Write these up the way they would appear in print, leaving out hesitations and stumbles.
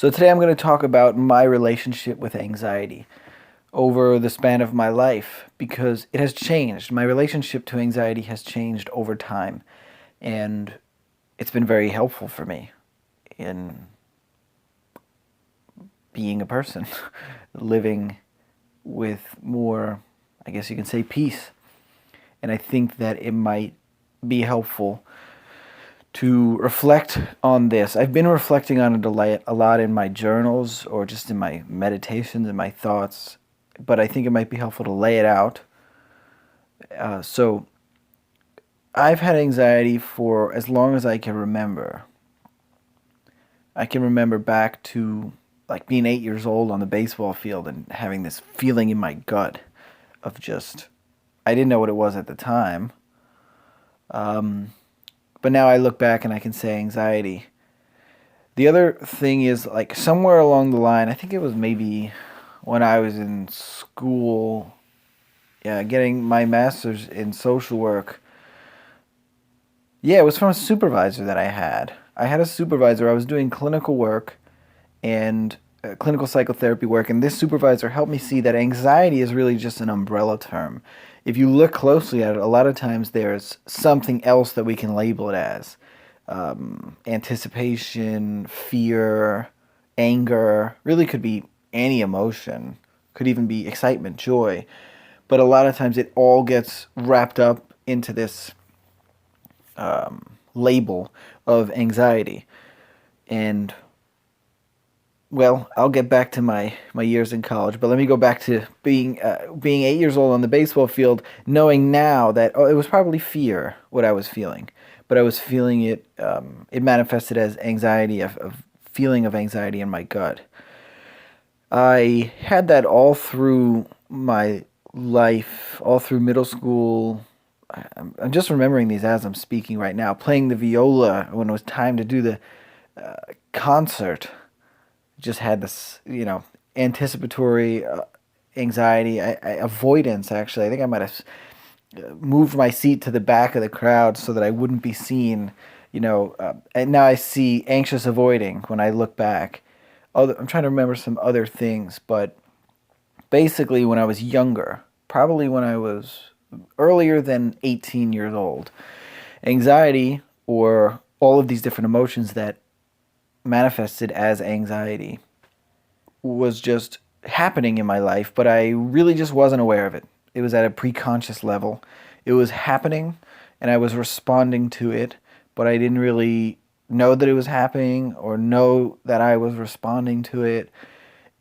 So today I'm going to talk about my relationship with anxiety over the span of my life because it has changed. My relationship to anxiety has changed over time, and it's been very helpful for me in being a person, living with more, I guess you can say, peace. And I think that it might be helpful to reflect on this. I've been reflecting on it a lot in my journals or just in my meditations and my thoughts, but I think it might be helpful to lay it out. So I've had anxiety for as long as I can remember. I can remember back to like being 8 years old on the baseball field and having this feeling in my gut of just, I didn't know what it was at the time. But now I look back and I can say anxiety. The other thing is, like, somewhere along the line, I think it was maybe when I was in school, yeah, getting my master's in social work. Yeah, it was from a supervisor that I had. I had a supervisor. I was doing clinical work and clinical psychotherapy work, and this supervisor helped me see that anxiety is really just an umbrella term. If you look closely at it, a lot of times there's something else that we can label it as. Anticipation, fear, anger, really could be any emotion, could even be excitement, joy. But a lot of times it all gets wrapped up into this label of anxiety. And well, I'll get back to my years in college, but let me go back to being 8 years old on the baseball field, knowing now that it was probably fear what I was feeling, but I was feeling it. It manifested as anxiety, a feeling of anxiety in my gut. I had that all through my life, all through middle school. I'm just remembering these as I'm speaking right now. Playing the viola when it was time to do the concert, just had this, anticipatory anxiety, avoidance. Actually, I think I might have moved my seat to the back of the crowd so that I wouldn't be seen. And now I see anxious avoiding when I look back. I'm trying to remember some other things, but basically, when I was younger, probably when I was earlier than 18 years old, anxiety or all of these different emotions that manifested as anxiety was just happening in my life, but I really just wasn't aware of it. It was at a preconscious level. It was happening, and I was responding to it, but I didn't really know that it was happening or know that I was responding to it,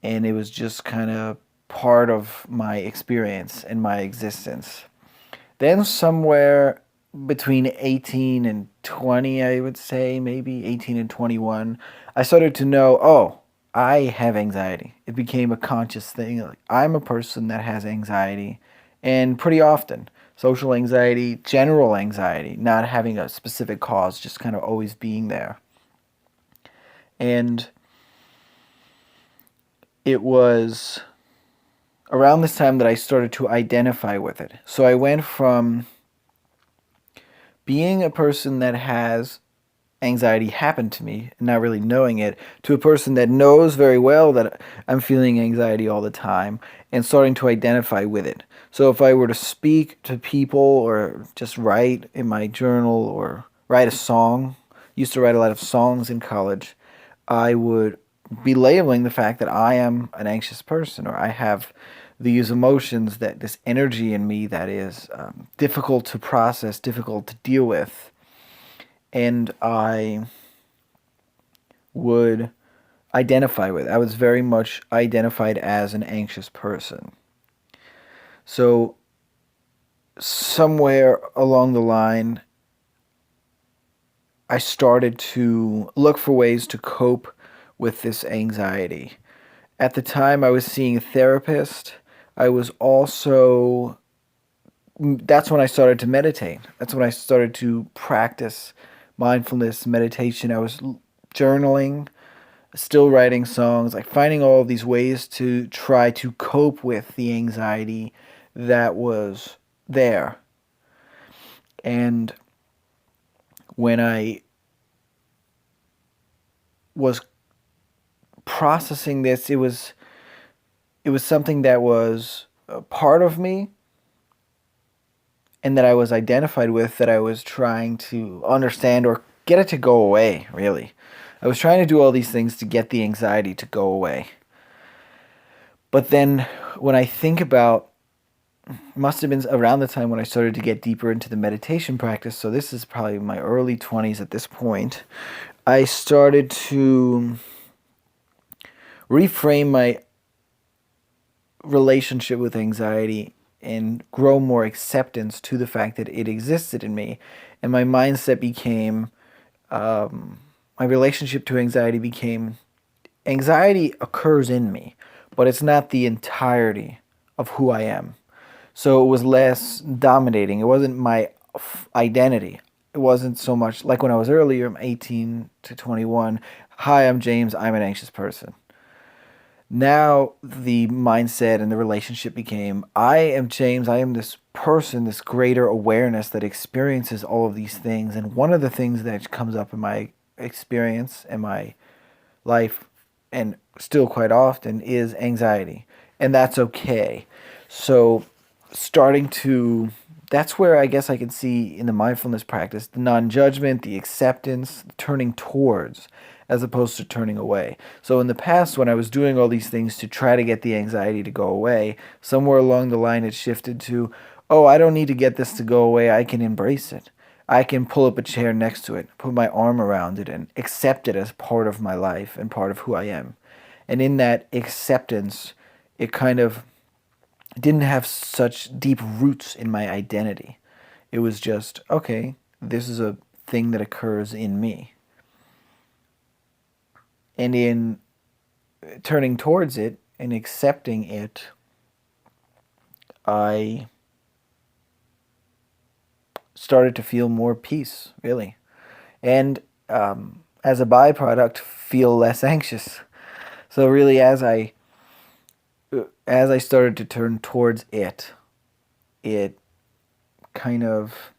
and it was just kind of part of my experience and my existence. Then somewhere between 18 and 20, I would say, maybe 18 and 21, I started to know, oh, I have anxiety. It became a conscious thing. Like, I'm a person that has anxiety, and pretty often. Social anxiety, general anxiety, not having a specific cause, just kind of always being there. And it was around this time that I started to identify with it. So I went from being a person that has anxiety happen to me and not really knowing it to a person that knows very well that I'm feeling anxiety all the time and starting to identify with it. So if I were to speak to people or just write in my journal or write a song, used to write a lot of songs in college, I would be labeling the fact that I am an anxious person or I have these emotions, that this energy in me that is difficult to process, difficult to deal with. And I would identify with. I was very much identified as an anxious person. So somewhere along the line, I started to look for ways to cope with this anxiety. At the time, I was seeing a therapist. I was also, that's when I started to meditate. That's when I started to practice mindfulness meditation. I was journaling, still writing songs, like finding all of these ways to try to cope with the anxiety that was there. And when I was processing this, it was something that was a part of me and that I was identified with, that I was trying to understand or get it to go away, really. I was trying to do all these things to get the anxiety to go away. But then when I think about, must have been around the time when I started to get deeper into the meditation practice, so this is probably my early 20s at this point, I started to reframe my relationship with anxiety and grow more acceptance to the fact that it existed in me. And my mindset became, my relationship to anxiety became, anxiety occurs in me, but it's not the entirety of who I am. So it was less dominating. It wasn't my identity. It wasn't so much like when I was earlier, I'm 18 to 21. Hi, I'm James. I'm an anxious person. Now the mindset and the relationship became, I am James. I am this person, this greater awareness that experiences all of these things. And one of the things that comes up in my experience and my life, and still quite often, is anxiety. And that's okay. So starting to, that's where I guess I can see in the mindfulness practice the non-judgment, the acceptance, the turning towards, as opposed to turning away. So in the past, when I was doing all these things to try to get the anxiety to go away, somewhere along the line it shifted to, oh, I don't need to get this to go away. I can embrace it. I can pull up a chair next to it, put my arm around it, and accept it as part of my life and part of who I am. And in that acceptance, it kind of didn't have such deep roots in my identity. It was just, okay, this is a thing that occurs in me. And in turning towards it and accepting it, I started to feel more peace, really. And as a byproduct, feel less anxious. So really, as I started to turn towards it, it kind of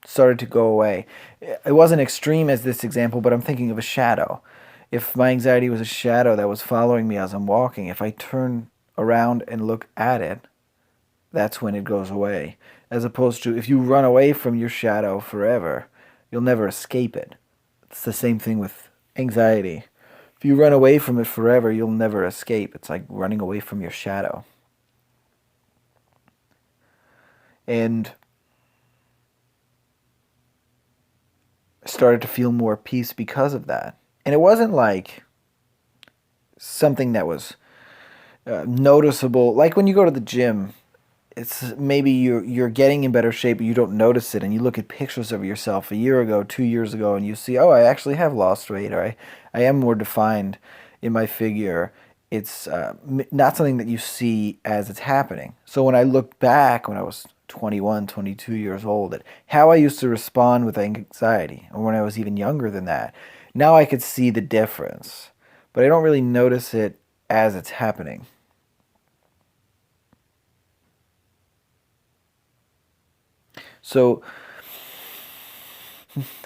started to go away. It wasn't extreme as this example, but I'm thinking of a shadow. If my anxiety was a shadow that was following me as I'm walking, if I turn around and look at it, that's when it goes away. As opposed to if you run away from your shadow forever, you'll never escape it. It's the same thing with anxiety. If you run away from it forever, you'll never escape. It's like running away from your shadow. And I started to feel more peace because of that. And it wasn't like something that was noticeable. Like when you go to the gym, it's maybe you're getting in better shape, but you don't notice it, and you look at pictures of yourself a year ago, 2 years ago, and you see, oh, I actually have lost weight, or I am more defined in my figure. It's not something that you see as it's happening. So when I look back when I was 21, 22 years old, at how I used to respond with anxiety, or when I was even younger than that, now I could see the difference, but I don't really notice it as it's happening. So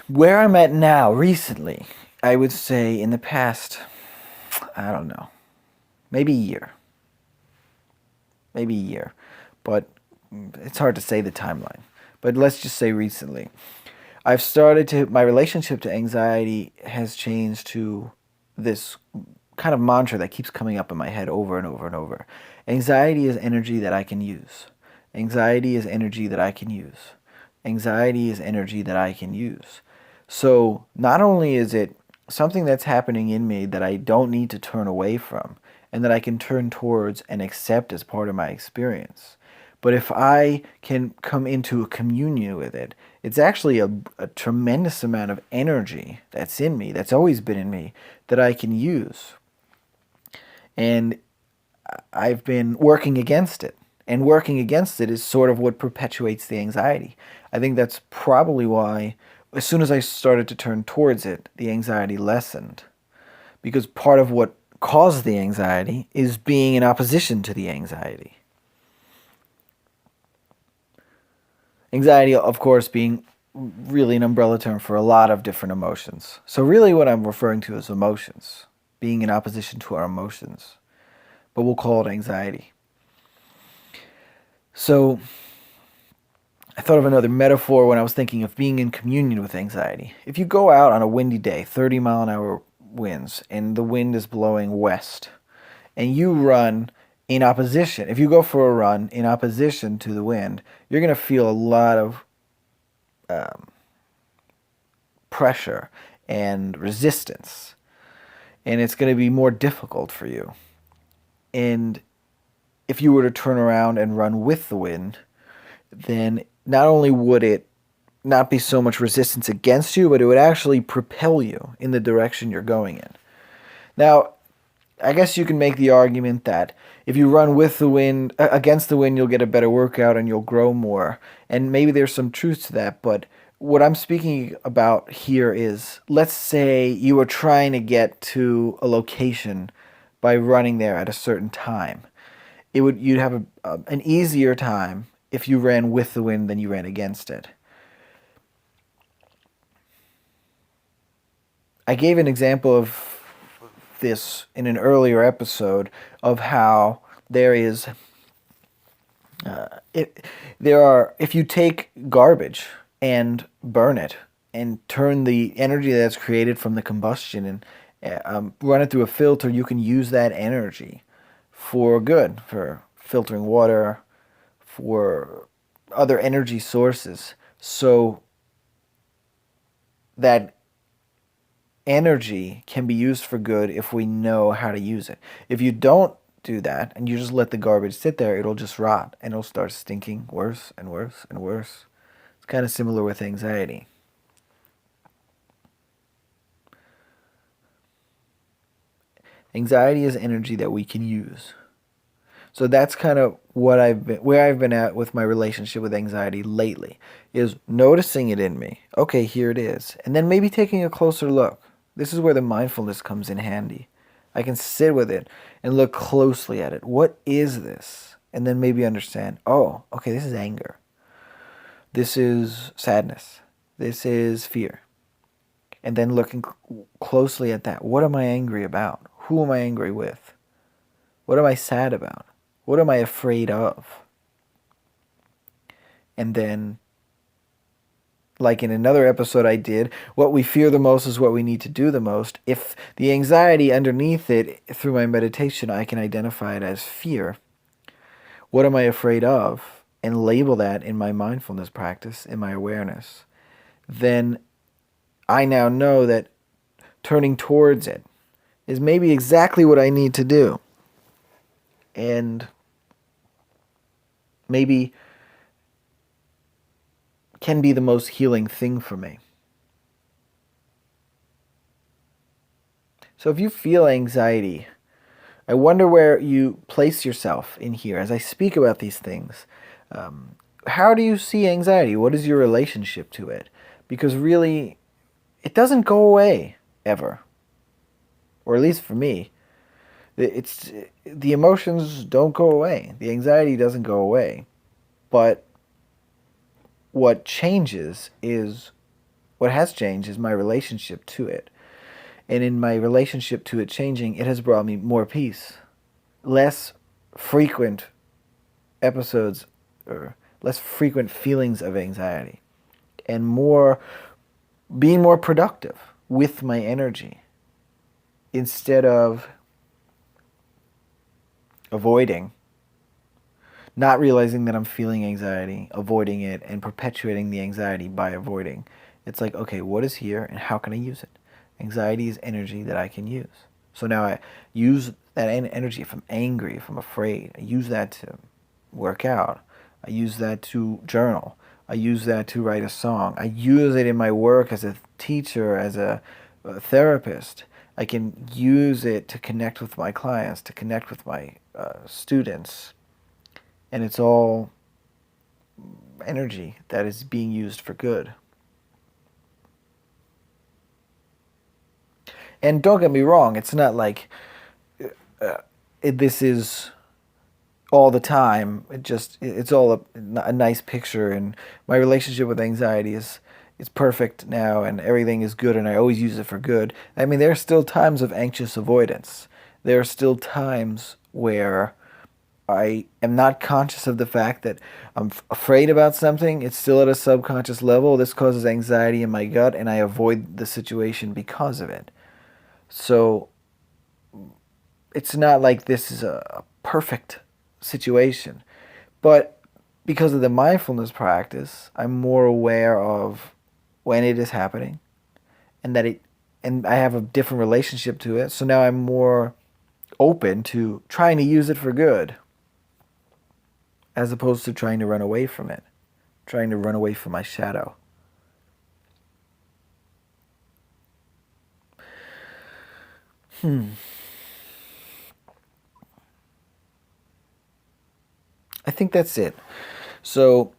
where I'm at now, recently, I would say in the past, I don't know, maybe a year, maybe a year, but it's hard to say the timeline. But let's just say recently, my relationship to anxiety has changed to this kind of mantra that keeps coming up in my head over and over and over. Anxiety is energy that I can use. Anxiety is energy that I can use. Anxiety is energy that I can use. So not only is it something that's happening in me that I don't need to turn away from and that I can turn towards and accept as part of my experience, but if I can come into a communion with it, it's actually a tremendous amount of energy that's in me, that's always been in me, that I can use. And I've been working against it. And working against it is sort of what perpetuates the anxiety. I think that's probably why, as soon as I started to turn towards it, the anxiety lessened. Because part of what caused the anxiety is being in opposition to the anxiety. Anxiety, of course, being really an umbrella term for a lot of different emotions. So really what I'm referring to is emotions. being in opposition to our emotions. But we'll call it anxiety. So I thought of another metaphor when I was thinking of being in communion with anxiety. If you go out on a windy day, 30-mile-an-hour winds, and the wind is blowing west, and you run in opposition, if you go for a run in opposition to the wind, you're going to feel a lot of pressure and resistance, and it's going to be more difficult for you. And if you were to turn around and run with the wind, then not only would it not be so much resistance against you, but it would actually propel you in the direction you're going in. Now, I guess you can make the argument that if you run with the wind, against the wind, you'll get a better workout and you'll grow more. And maybe there's some truth to that, but what I'm speaking about here is, let's say you were trying to get to a location by running there at a certain time. You'd have an easier time if you ran with the wind than you ran against it. I gave an example of this in an earlier episode of how there is if you take garbage and burn it and turn the energy that's created from the combustion and run it through a filter, you can use that energy for good, for filtering water, for other energy sources. So that energy can be used for good if we know how to use it. If you don't do that and you just let the garbage sit there, it'll just rot and it'll start stinking worse and worse and worse. It's kind of similar with anxiety. Anxiety is energy that we can use. So that's kind of where I've been at with my relationship with anxiety lately, is noticing it in me. Okay, here it is. And then maybe taking a closer look. This is where the mindfulness comes in handy. I can sit with it and look closely at it. What is this? And then maybe understand, oh, okay, this is anger. This is sadness. This is fear. And then looking closely at that. What am I angry about? Who am I angry with? What am I sad about? What am I afraid of? And then, like in another episode I did, what we fear the most is what we need to do the most. If the anxiety underneath it, through my meditation, I can identify it as fear. What am I afraid of? And label that in my mindfulness practice, in my awareness. Then I now know that turning towards it is maybe exactly what I need to do. And maybe can be the most healing thing for me. So if you feel anxiety, I wonder where you place yourself in here as I speak about these things. How do you see anxiety? What is your relationship to it? Because really, it doesn't go away ever. Or at least for me. The emotions don't go away. The anxiety doesn't go away. But what has changed is my relationship to it. And in my relationship to it changing, it has brought me more peace. Less frequent episodes or less frequent feelings of anxiety. And being more productive with my energy. Instead of avoiding, not realizing that I'm feeling anxiety, avoiding it, and perpetuating the anxiety by avoiding. It's like, okay, what is here and how can I use it? Anxiety is energy that I can use. So now I use that energy. If I'm angry, if I'm afraid, I use that to work out. I use that to journal. I use that to write a song. I use it in my work as a teacher, as a therapist. I can use it to connect with my clients, to connect with my students. And it's all energy that is being used for good. And don't get me wrong, it's not like this is all the time. It's all a nice picture. And my relationship with anxiety is it's perfect now and everything is good and I always use it for good. I mean, there are still times of anxious avoidance. There are still times where I am not conscious of the fact that I'm afraid about something. It's still at a subconscious level. This causes anxiety in my gut, and I avoid the situation because of it. So it's not like this is a perfect situation. But because of the mindfulness practice, I'm more aware of when it is happening and that it and I have a different relationship to it. So now I'm more open to trying to use it for good as opposed to trying to run away from it, trying to run away from my shadow. I think that's it. So,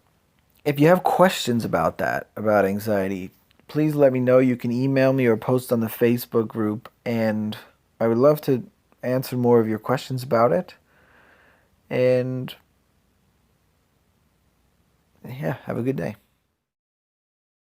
if you have questions about that, about anxiety, please let me know. You can email me or post on the Facebook group, and I would love to answer more of your questions about it. And yeah, have a good day.